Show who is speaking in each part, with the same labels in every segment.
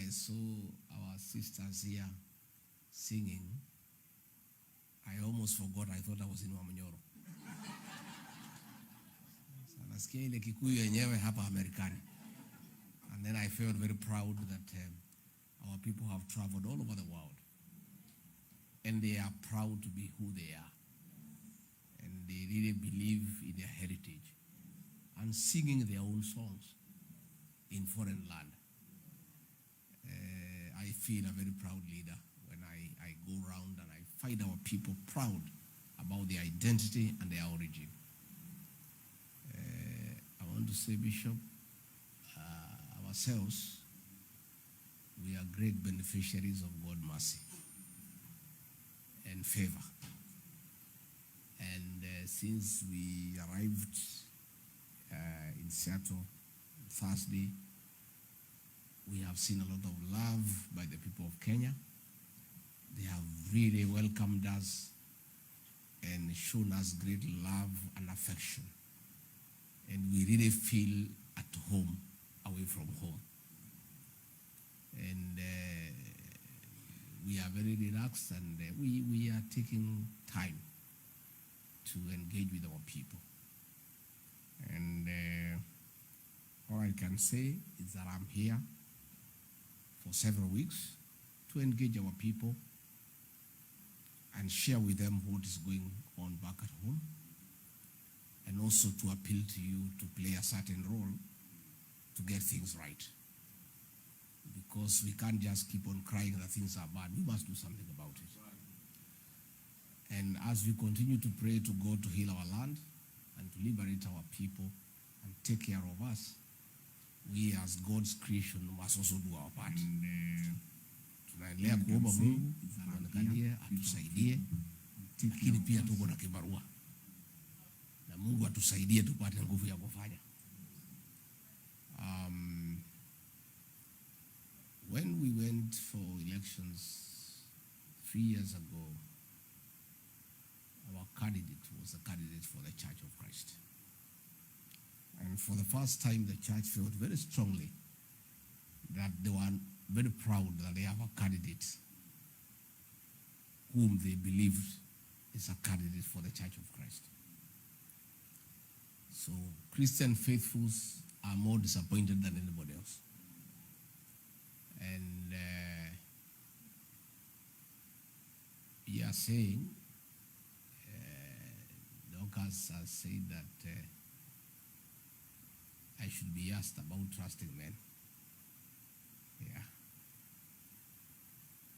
Speaker 1: saw our sisters here singing, I almost forgot. I thought I was in Wamanyoro. Nasikia ile Kikuyu yenyewe hapa Amerikani. And then I felt very proud that our people have traveled all over the world. And they are proud to be who they are. And they really believe in their heritage. And singing their own songs in foreign land. I feel a very proud leader when I go around and I find our people proud about their identity and their origin. I want to say, Bishop, ourselves, we are great beneficiaries of God's mercy and favor. And since we arrived in Seattle Thursday, we have seen a lot of love by the people of Kenya. They have really welcomed us and shown us great love and affection. And we really feel at home, away from home. And we are very relaxed, and we are taking time to engage with our people. And all I can say is that I'm here for several weeks to engage our people and share with them what is going on back at home, and also to appeal to you to play a certain role to get things right. Because we can't just keep on crying that things are bad. We must do something about it. And as we continue to pray to God to heal our land and to liberate our people and take care of us, we as God's creation must also do our part. Tunaendelea kuomba Mungu atuangalie, atusaidie, lakini pia tuko na kibarua. Na Mungu atusaidie tupate nguvu ya kufanya. When we went for elections 3 years ago, our candidate was a candidate for the Church of Christ. And for the first time, the church felt very strongly that they were very proud that they have a candidate whom they believed is a candidate for the Church of Christ. So Christian faithfuls are more disappointed than anybody else. And we are saying, Dorcas has said that I should be asked about trusting men. Yeah.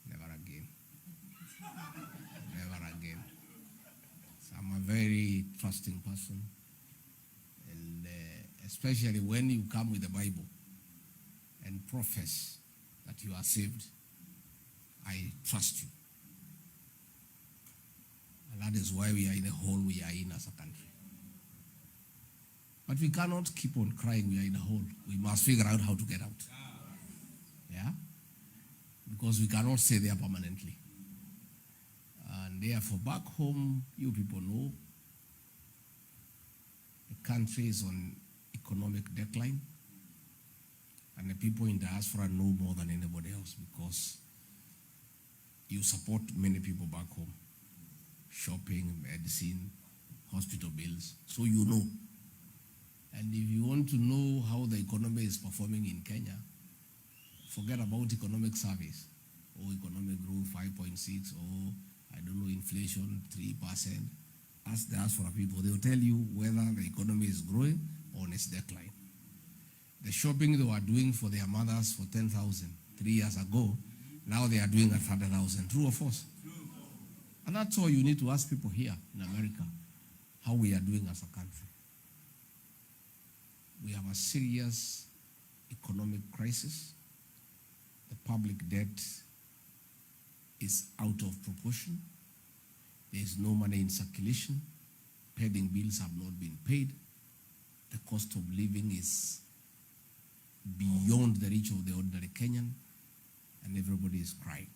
Speaker 1: Never again. Never again. So I'm a very trusting person. And especially when you come with the Bible and profess that you are saved, I trust you. And that is why we are in the hole we are in as a country. But we cannot keep on crying we are in a hole. We must figure out how to get out. Yeah? Because we cannot stay there permanently. And therefore, back home, you people know, the country is on economic decline. And the people in diaspora know more than anybody else because you support many people back home. Shopping, medicine, hospital bills. So you know. And if you want to know how the economy is performing in Kenya, forget about economic surveys. Or economic growth 5.6, or I don't know, inflation 3%. Ask the diaspora people. They will tell you whether the economy is growing or on its decline. The shopping they were doing for their mothers for 10,000 3 years ago, now they are doing at 100,000. True or false? True. And that's all you need to ask people here in America, how we are doing as a country. We have a serious economic crisis. The public debt is out of proportion. There is no money in circulation. Pending bills have not been paid. The cost of living is beyond the reach of the ordinary Kenyan, and everybody is crying.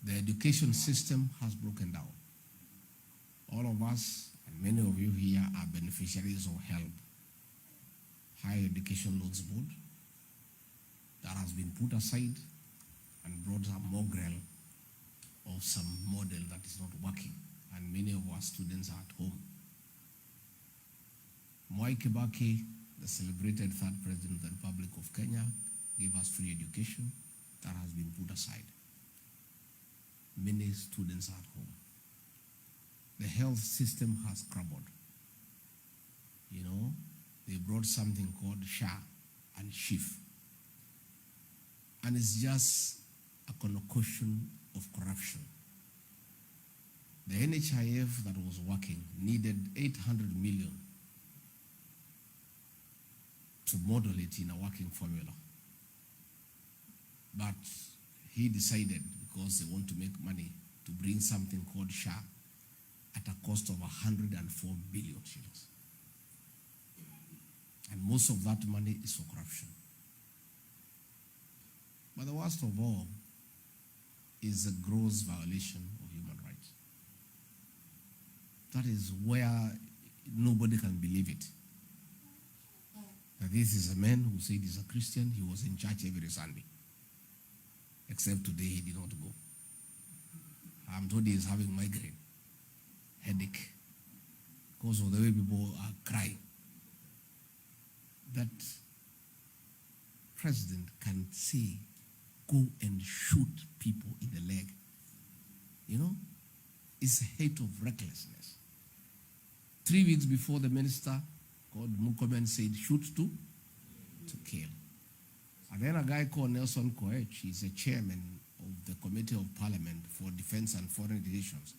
Speaker 1: The education system has broken down. All of us, and many of you here, are beneficiaries of HELP, Higher Education Loans Board. The has been put aside and brought a mongrel of some model that is not working, and many of our students are at home. Mwai Kibaki, the celebrated third president of the Republic of Kenya, gave us free education. That has been put aside. Many students are at home. The health system has crumbled. You know, they brought something called SHA and SHIF. And it's just a concoction of corruption. The NHIF that was working needed 800 million to model it in a working formula. But he decided, because they want to make money, to bring something called SHA at a cost of 104 billion shillings. And most of that money is for corruption. But the worst of all is the gross violation of human rights. That is where nobody can believe it. That this is a man who said he's a Christian, he was in church every Sunday. Except today he did not go. I'm told he is having migraine, headache, because of the way people are crying. That president can say, go and shoot people in the leg. You know, it's a hate of recklessness. 3 weeks before, the minister called Mukomen said, shoot to kill. And then a guy called Nelson Koech, he's a chairman of the Committee of Parliament for Defense and Foreign Relations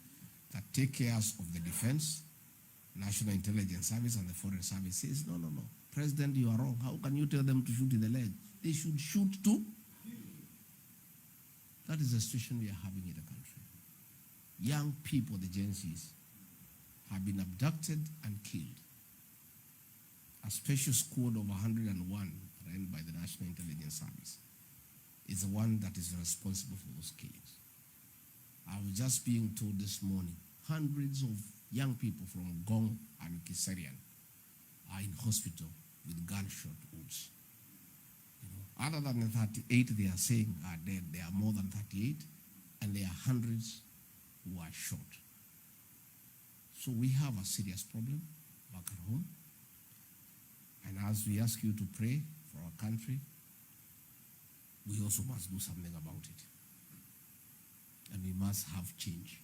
Speaker 1: that take care of the defense, National Intelligence Service, and the Foreign Service, says, no. President, you are wrong. How can you tell them to shoot in the leg? They should shoot to. That is the situation we are having in the country. Young people, the Gen Zs, have been abducted and killed. A special squad of 101 run by the National Intelligence Service is the one that is responsible for those killings. I was just being told this morning, hundreds of young people from Gong and Kiserian are in hospital with gunshot wounds. You know, other than the 38 they are saying are dead, there are more than 38, and there are hundreds who are shot. So we have a serious problem back at home. And as we ask you to pray for our country, we also must do something about it. And we must have change.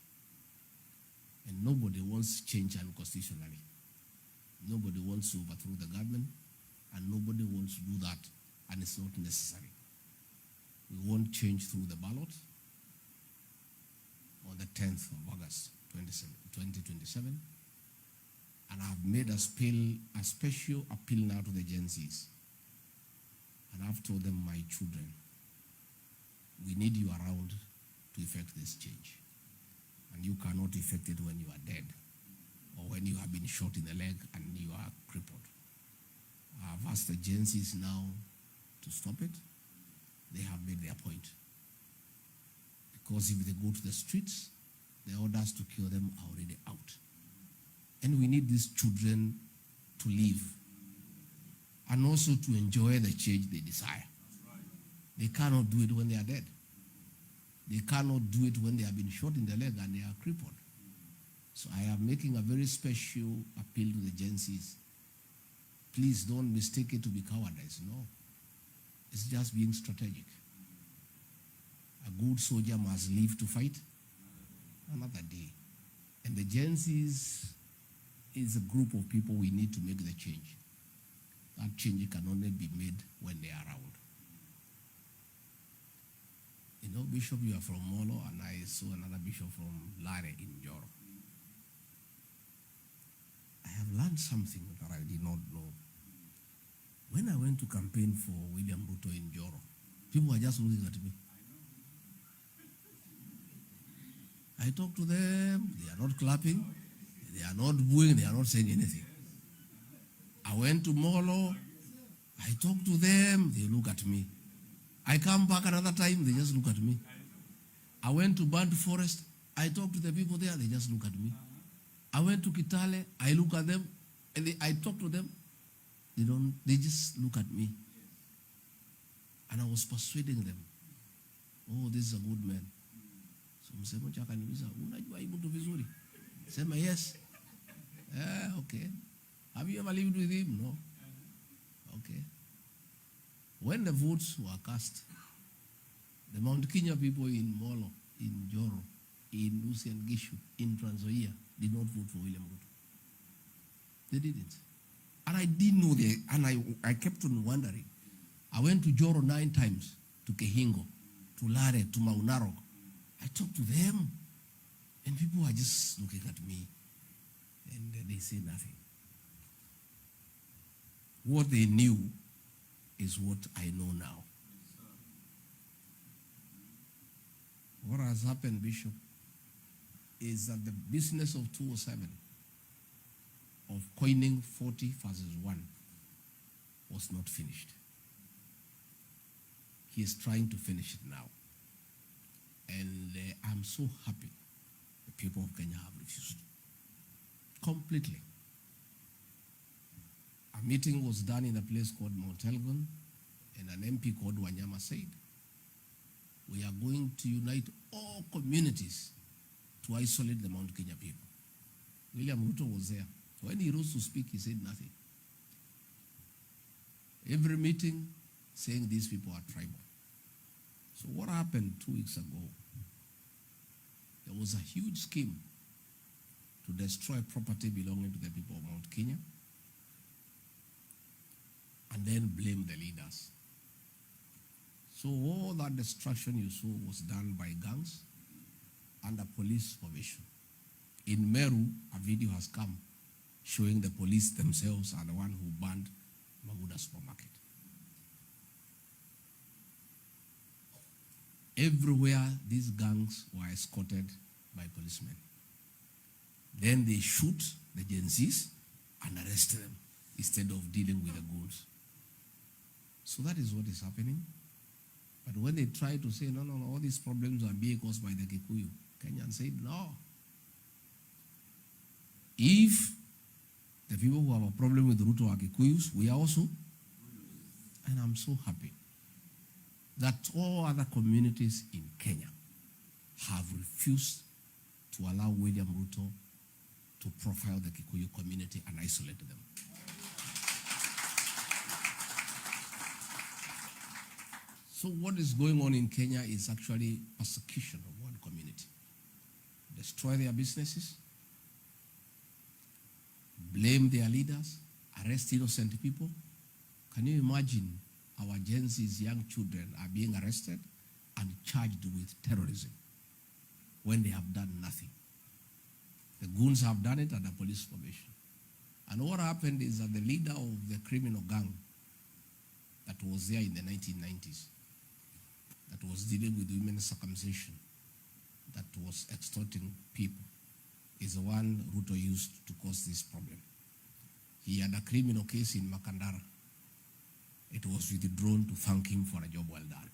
Speaker 1: And nobody wants change unconstitutionally. Nobody wants to overthrow the government, and nobody wants to do that, and it's not necessary. We want change through the ballot on the 10th of August, 2027. And I've made a special appeal now to the Gen Zs. And I've told them, my children, we need you around to effect this change. And you cannot effect it when you are dead, or when you have been shot in the leg and you are crippled. I've asked the Gen Zs now to stop it. They have made their point. Because if they go to the streets, the orders to kill them are already out. And we need these children to live and also to enjoy the change they desire. They cannot do it when they are dead. They cannot do it when they have been shot in the leg and they are crippled. So I am making a very special appeal to the Gen Zs. Please don't mistake it to be cowardice. No. It's just being strategic. A good soldier must live to fight another day. And the Gen Zs is a group of people we need to make the change. That change can only be made when they are around. You know, Bishop, you are from Molo, and I saw another bishop from Lare in Joro. I have learned something that I did not know. When I went to campaign for William Ruto in Joro, people were just looking at me. I talked to them, they are not clapping, they are not booing, they are not saying anything. I went to Molo, I talked to them, they look at me. I come back another time, they just look at me. I went to Burnt Forest, I talked to the people there, they just look at me. I went to Kitale, I look at them, and I talk to them, they just look at me. And I was persuading them, oh, this is a good man. So mzee mmoja akaniuliza, unajua hii mtu vizuri? Sema yes. Okay. Have you ever lived with him? No. Okay. When the votes were cast, the Mount Kenya people in Molo, in Joro, in Lucy and Gishu, in Trans Nzoia did not vote for William Ruto. They didn't. And I didn't know and I kept on wondering. I went to Joro 9 times, to Kehingo, to Lare, to Maunarok. I talked to them, and people were just looking at me, and they say nothing. What they knew is what I know now. What has happened, Bishop, is that the business of 207, of coining 40 verses 1, was not finished. He is trying to finish it now. And I'm so happy the people of Kenya have refused. Completely. A meeting was done in a place called Mount Elgon, and an MP called Wanyama said, we are going to unite all communities to isolate the Mount Kenya people. William Ruto was there. When he rose to speak, he said nothing. Every meeting saying these people are tribal. So what happened 2 weeks ago? There was a huge scheme to destroy property belonging to the people of Mount Kenya and then blame the leaders. So all that destruction you saw was done by gangs under police supervision. In Meru, a video has come showing the police themselves are the one who burned Maguda supermarket. Everywhere, these gangs were escorted by policemen. Then they shoot the Gen Zs and arrest them instead of dealing with the goons. So that is what is happening. But when they try to say, no, all these problems are being caused by the Kikuyu, Kenyans said, no. If the people who have a problem with Ruto are Kikuyus, we are also. And I'm so happy that all other communities in Kenya have refused to allow William Ruto to profile the Kikuyu community and isolate them. So what is going on in Kenya is actually persecution of one community. Destroy their businesses, blame their leaders, arrest innocent people. Can you imagine our Gen Z's young children are being arrested and charged with terrorism when they have done nothing? The goons have done it under police supervision. And what happened is that the leader of the criminal gang that was there in the 1990s, that was dealing with women's circumcision, that was extorting people, is the one Ruto used to cause this problem. He had a criminal case in Makandara. It was withdrawn to thank him for a job well done.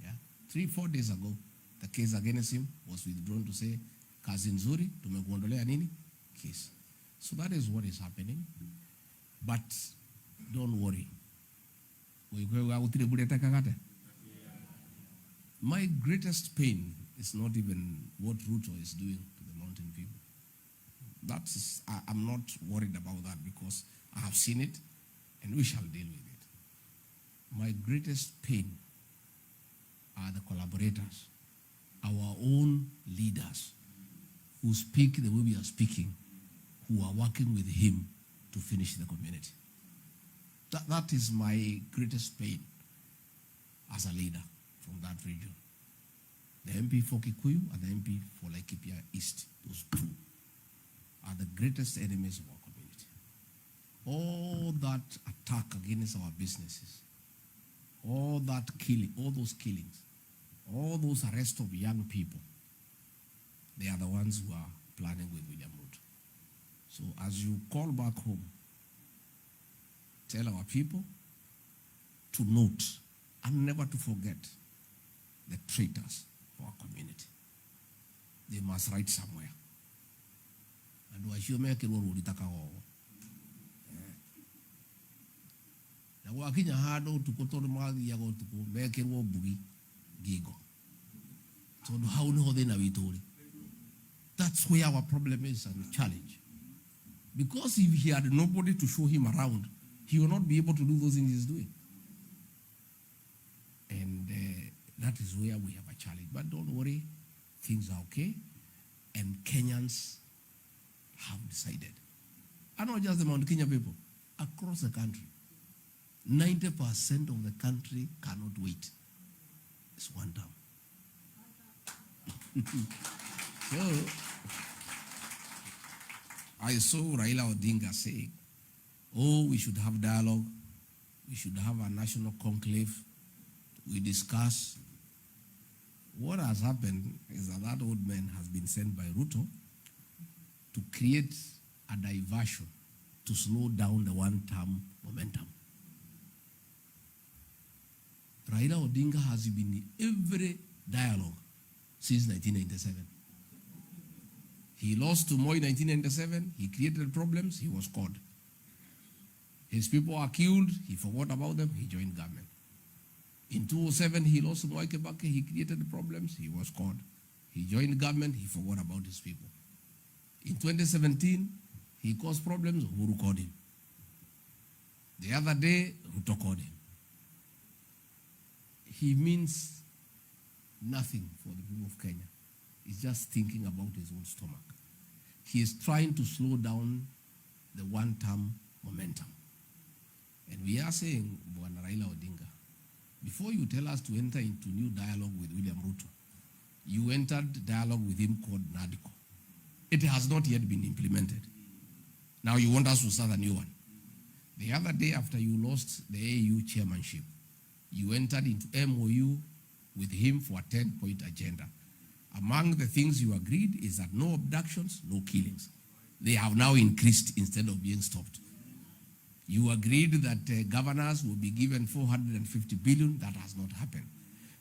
Speaker 1: Yeah? 3-4 days ago, the case against him was withdrawn to say, kazi nzuri, tumekuondolea nini? Case. So that is what is happening. But don't worry. My greatest pain is not even what Ruto is doing to the mountain people. I'm not worried about that because I have seen it and we shall deal with it. My greatest pain are the collaborators, our own leaders who speak the way we are speaking, who are working with him to finish the community. That is my greatest pain as a leader from that region. The MP for Kikuyu and the MP for Laikipia East, those two are the greatest enemies of our community. All that attack against our businesses, all that killing, all those killings, all those arrests of young people, they are the ones who are planning with William Ruto. So as you call back home, tell our people to note and never to forget the traitors for our community. They must write somewhere. And Wakinya hado tukotor mali yago tuko meke wo bugi gigo. So how no they na vitori. That's where our problem is and the challenge. Because if he had nobody to show him around, he will not be able to do those things he's doing. And that is where we have a challenge. But don't worry, things are okay. And Kenyans have decided. And not just the Mount Kenya people, across the country. 90% of the country cannot wait. It's one term. So, I saw Raila Odinga saying, oh, we should have dialogue. We should have a national conclave. We discuss. What has happened is that old man has been sent by Ruto to create a diversion to slow down the one-term momentum. Raila Odinga has been in every dialogue since 1997. He lost to Moi in 1997. He created problems. He was caught. His people are killed. He forgot about them. He joined government. In 2007, he lost to Mwai Kibaki. He created problems. He was caught. He joined government. He forgot about his people. In 2017, he caused problems. Uhuru called him. The other day, Ruto called him. He means nothing for the people of Kenya. He's just thinking about his own stomach. He is trying to slow down the one-term momentum. And we are saying, Bwana Raila Odinga, before you tell us to enter into new dialogue with William Ruto, you entered dialogue with him called NADCO. It has not yet been implemented. Now you want us to start a new one. The other day after you lost the AU chairmanship, you entered into MOU with him for a 10-point agenda. Among the things you agreed is that no abductions, no killings. They have now increased instead of being stopped. You agreed that governors will be given 450 billion. That has not happened.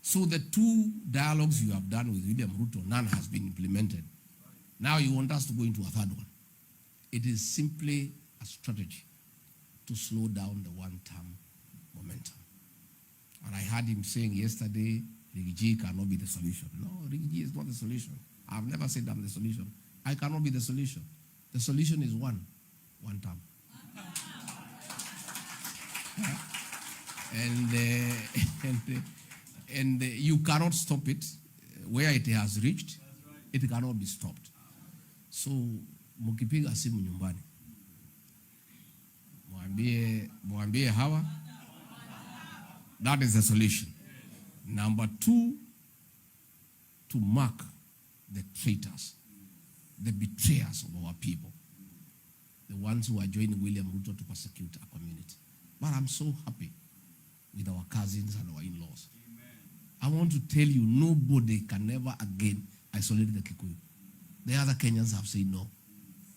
Speaker 1: So the two dialogues you have done with William Ruto, none has been implemented. Now you want us to go into a third one. It is simply a strategy to slow down the one-term momentum. And I heard him saying yesterday, Rigathi cannot be the solution. No, Rigathi is not the solution. I've never said I'm the solution. I cannot be the solution. The solution is one term. And you cannot stop it. Where it has reached, it cannot be stopped. So, mukipiga simu nyumbani. Mwambie hawa. That is the solution. Number two, to mark the traitors, the betrayers of our people, the ones who are joining William Ruto to persecute our community. But I'm so happy with our cousins and our in-laws. I want to tell you, nobody can ever again isolate the Kikuyu. The other Kenyans have said no.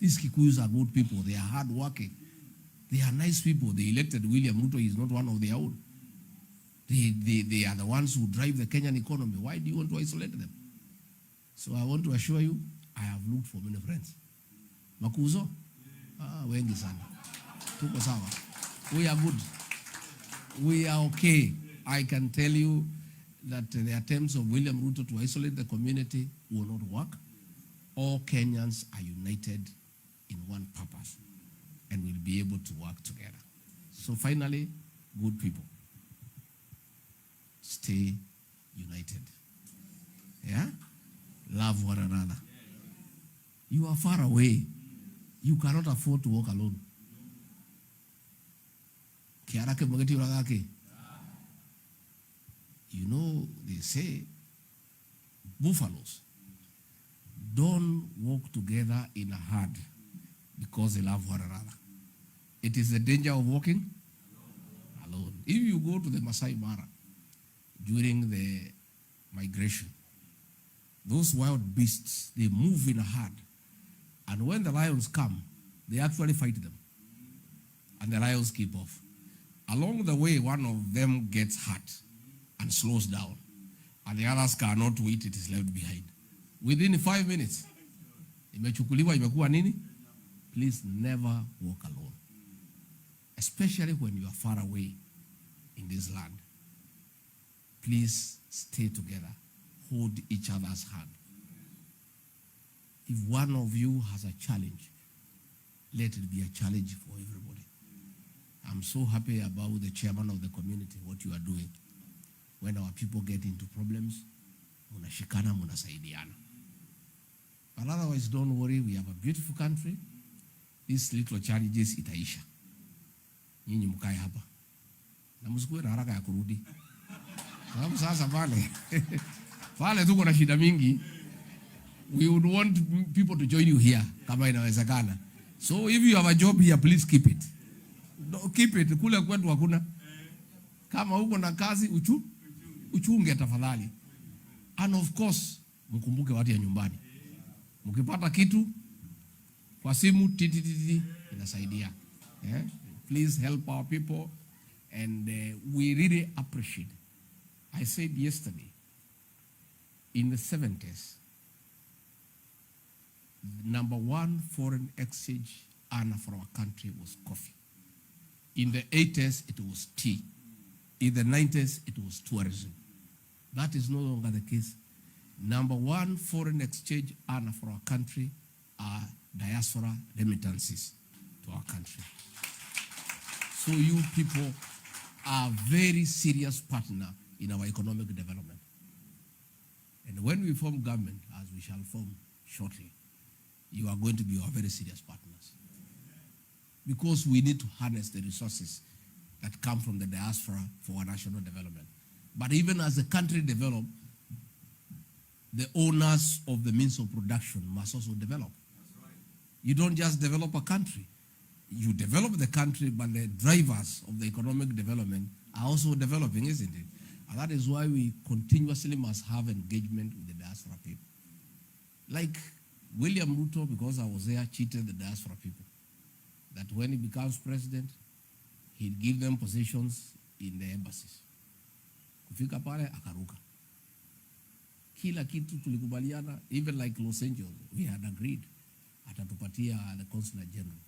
Speaker 1: These Kikuyus are good people. They are hardworking. They are nice people. They elected William Ruto. He is not one of their own. They are the ones who drive the Kenyan economy. Why do you want to isolate them? So I want to assure you, I have looked for many friends. Makuzo? Wengi sana. Tuko sawa. We are good. We are okay. I can tell you that the attempts of William Ruto to isolate the community will not work. All Kenyans are united in one purpose and will be able to work together. So finally, good people, stay united. Yeah? Love one another. You are far away. You cannot afford to walk alone. You know, they say buffaloes don't walk together in a herd because they love one another. It is the danger of walking alone. If you go to the Masai Mara during the migration, those wild beasts, they move in a herd. And when the lions come, they actually fight them. And the lions keep off. Along the way, one of them gets hurt and slows down. And the others cannot wait, it is left behind. Within 5 minutes, imechukuliwa imekuwa nini? Please never walk alone. Especially when you are far away in this land. Please stay together. Hold each other's hand. If one of you has a challenge, let it be a challenge for everybody. I'm so happy about the chairman of the community, what you are doing. When our people get into problems, munashikana, munasaidiana. But otherwise, don't worry, we have a beautiful country. These little challenges itaisha. Nyinyi mkae hapa. Na msikuwe na haraka ya kurudi. Sababu sasa pale tuko na shida mingi. We would want people to join you here kama inawezekana. So if you have a job here, please keep it. Keep it. Kule kwetu hakuna. Kama uko na kazi uchunge tafadhali. And of course, mkumbuke watu ya nyumbani. Mkipata kitu kwa simu titi inasaidia. Please help our people, and we really appreciate. I said yesterday, in the 70s, number one foreign exchange earner for our country was coffee. In the 80s, it was tea. In the 90s, it was tourism. That is no longer the case. Number one foreign exchange earner for our country are diaspora remittances to our country. So you people are a very serious partner in our economic development. And when we form government, as we shall form shortly, you are going to be our very serious partners. Because we need to harness the resources that come from the diaspora for our national development. But even as the country develops, the owners of the means of production must also develop. That's right. You don't just develop a country. You develop the country, but the drivers of the economic development are also developing, isn't it? And that is why we continuously must have engagement with the diaspora people. Like William Ruto, because I was there, cheated the diaspora people. That when he becomes president, he'd give them positions in the embassies. Kufika pale, akaruka. Kila kitu tulikubaliana, even like Los Angeles, we had agreed. Atatupatia the consular general.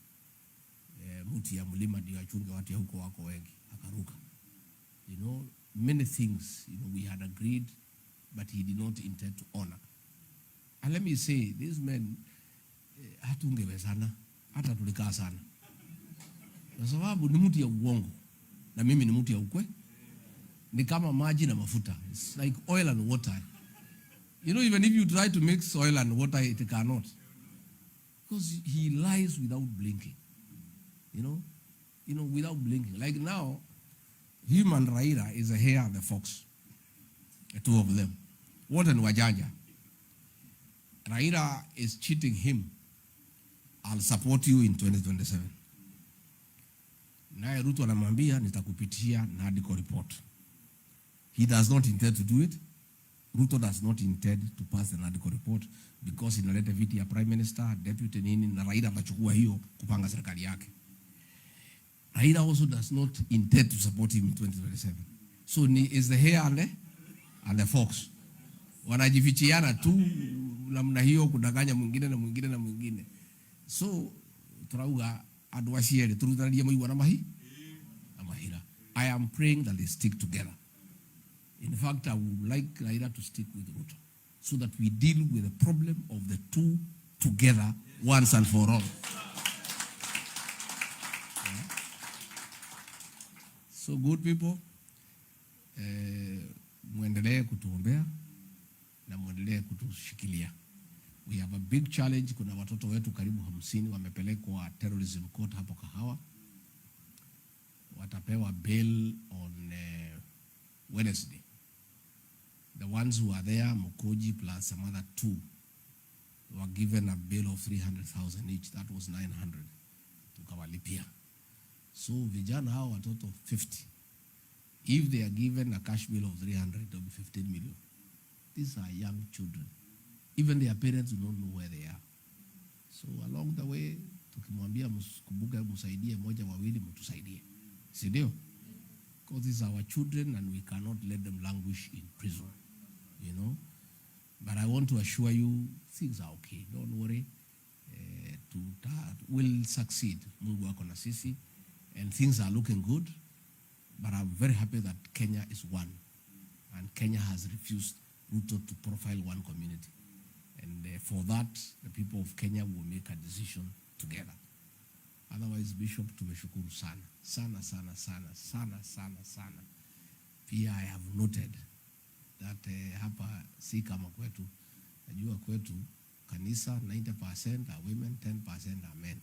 Speaker 1: Muti ya mlima ndio achunge watu ya huko wako wengi. Akaruka. You know, many things, you know, we had agreed, but he did not intend to honor. And let me say, these men, hatungewezana, hata tulikaa sana. Kwa sababu ni mtu ya uongo, na mimi ni mtu ya ukwe. Ni kama maji na mafuta. It's like oil and water. You know, even if you try to mix oil and water, it cannot. Because he lies without blinking. You know, without blinking. Like now, him and Raila is a hare and the fox. The two of them. What and wajanja. Raila is cheating him. I'll support you in 2027. Naye Ruto anamwambia nitakupitia NADCO report. He does not intend to do it. Ruto does not intend to pass the NADCO report because inaleta viti ya prime minister, deputy nini, na Raila atachukua hiyo kupanga serikali yake. Raila also does not intend to support him in 2027. So is the hare and the fox. Wanajifichiana tu namna hiyo kudanganya mwingine na mwingine na mwingine. So turauga adwashiere turutaria moiwa na mahira. I am praying that they stick together. In fact, I would like Raila to stick with Ruto so that we deal with the problem of the two together once and for all. So good people, muendelee kutuombea na muendelee kutushikilia. We have a big challenge. Kuna watoto wetu karibu 50 wamepelekwa terrorism court hapo Kahawa. Watapewa bail on Wednesday. The ones who are there, Mukoji plus some other 2, were given a bail of 300,000 each. That was 900 tukawalipia. So vijana hao watoto 50, if they are given a cash bill of 300, it will be 15 million. These are young children. Even their parents do not know where they are. So along the way, tukimwambia mkumbuke msaidie moja wawili mtusaidie. Si ndio? Because these are our children and we cannot let them languish in prison. You know? But I want to assure you, things are okay. Don't worry. We'll succeed. Mungu wako na sisi. And things are looking good. But I'm very happy that Kenya is one. And Kenya has refused Ruto to profile one community. And for that, the people of Kenya will make a decision together. Otherwise, Bishop, tumeshukuru sana. Sana, sana, sana, sana, sana, sana. Pia I have noted that hapa si kama kwetu. Najua kwetu, kanisa 90% are women, 10% are men.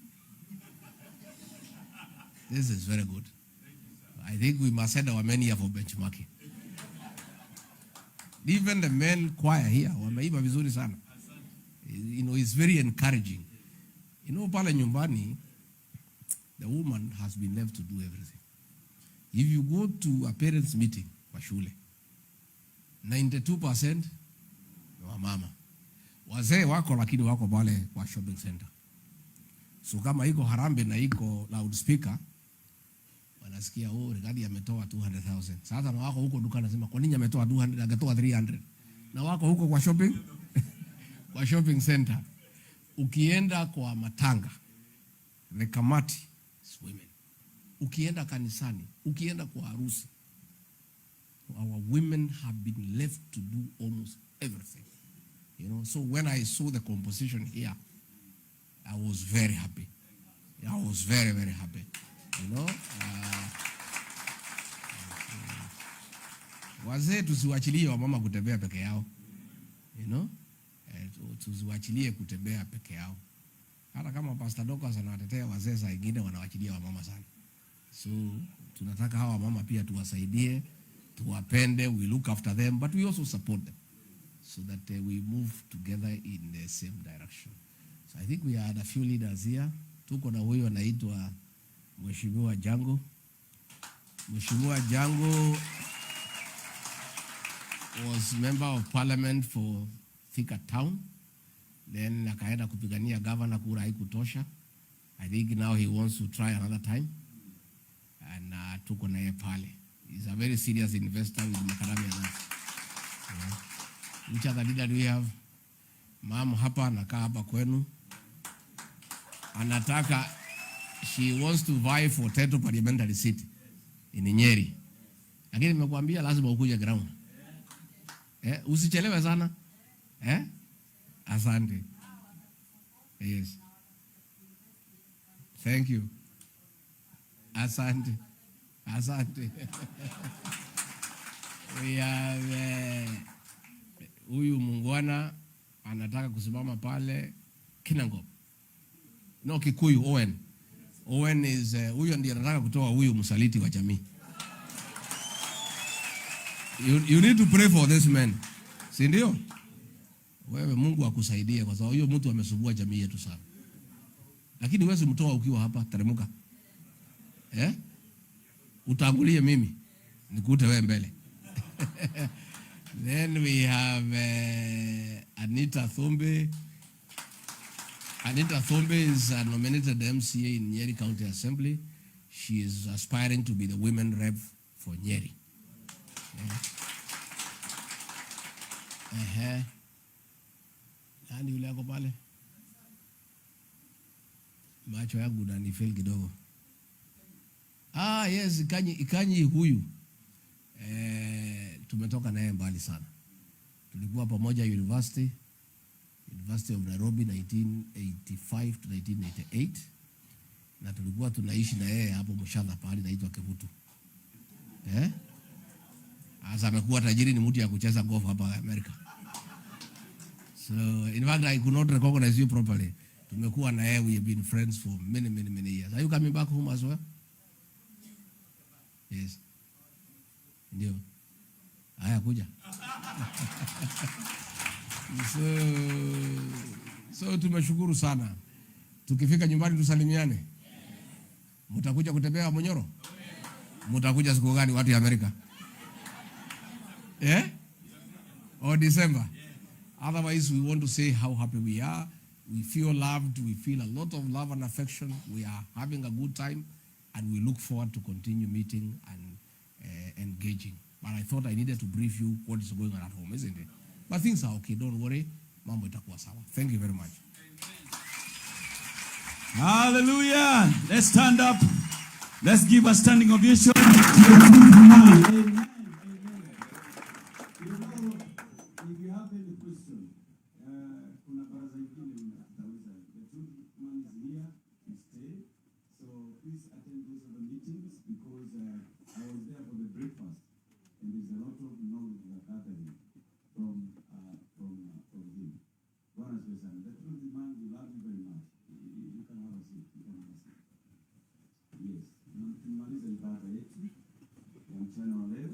Speaker 1: This is very good. I think we must send our men here for benchmarking. Even the men choir here, wameiba vizuri sana. You know, it's very encouraging. You know, pale nyumbani, the woman has been left to do everything. If you go to a parents' meeting kwa shule, 92% ni wamama. Wazee wako lakini wako pale kwa shopping center. So kama iko harambe na iko loudspeaker, wanasikia Rigathi ametoa 200,000. Sasa na wako huko duka nasema kwa nini ametoa 200, angetoa 300. Na wako huko kwa shopping kwa shopping center. Ukienda kwa matanga, the kamati is women. Ukienda kanisani, ukienda kwa harusi, our women have been left to do almost everything. You know, so when I saw the composition here, I was very happy. I was very, very happy. You know, wazee tusiwachilie wamama kutembea peke yao. You know, tusiwachilie kutembea peke yao. Hata kama Pastor Dokas anawatetea wazee, saa ingine wanawachilia wamama sana. So tunataka hawa mama pia tuwasaidie, tuwapende, we look after them, but we also support them so that we move together in the same direction. So I think we had a few leaders here. Tuko na huyo anaitwa Mheshimiwa Jango. Mheshimiwa Jango was member of parliament for Thika Town. Then akaenda kupigania governor, kura haikutosha. I think now he wants to try another time. And tuko na yeye pale. He's a very serious investor with macadamia nuts. Which other leader do we have? Mama hapa anakaa hapa kwenu. Anataka, she wants to vie for Teto parliamentary seat in Nyeri. Lakini nimekuambia lazima ukuje ground. Usichelewe sana. Asante. Yes. Thank you. Asante. Asante. We have huyu mungwana anataka kusimama pale Kinangop. No, Kikuyu, Owen. Owen is huyu ndiye anataka kutoa huyu msaliti wa jamii. You need to pray for this man. Si ndio? Wewe Mungu akusaidie kwa sababu huyo mtu amesubua jamii yetu sana. Lakini wewe mtoa ukiwa hapa teremuka. Utangulie mimi nikute wewe mbele. Then we have Anita Thombe. Anita Thombe is nominated MCA in Nyeri County Assembly. She is aspiring to be the women rep for Nyeri. Nani yule yako pale? Macho yangu na nifeel kidogo. Yes, Ikanyi huyu. Tumetoka naye mbali sana. Tulikuwa pamoja University of Nairobi 1985 to 1988. Na tulikuwa tunaishi na yeye hapo Mshadha pale naitwa Kevutu. Asa amekuwa tajiri, ni mtu ya kucheza golf hapa America. So in fact I could not recognize you properly. Tumekuwa na yeye, we have been friends for many years. Are you coming back home as well? Yes. Ndio. Haya kuja. So tumeshukuru sana. Tukifika nyumbani tusalimiane. Mtakuja kutembea Monyoro? Mtakuja siku gani watu ya Amerika? Or December? Otherwise we want to say how happy we are. We feel loved. We feel a lot of love and affection. We are having a good time. And we look forward to continue meeting and engaging. But I thought I needed to brief you what is going on at home, isn't it? But things are okay. Don't worry. Mambo itakuwa sawa. Thank you very much.
Speaker 2: Hallelujah. Let's stand up. Let's give a standing ovation. Amen. If you have any question, kuna baraza ingine mnaweza. Deputy President is here to stay. So please attend those other meetings because I was there for the breakfast and there's a lot of knowledge that are gathering from him. Bwana Successor, the Deputy President, we love you very much. You can have a seat. Yes. Tumaliza ibada yetu ya mchana wa leo.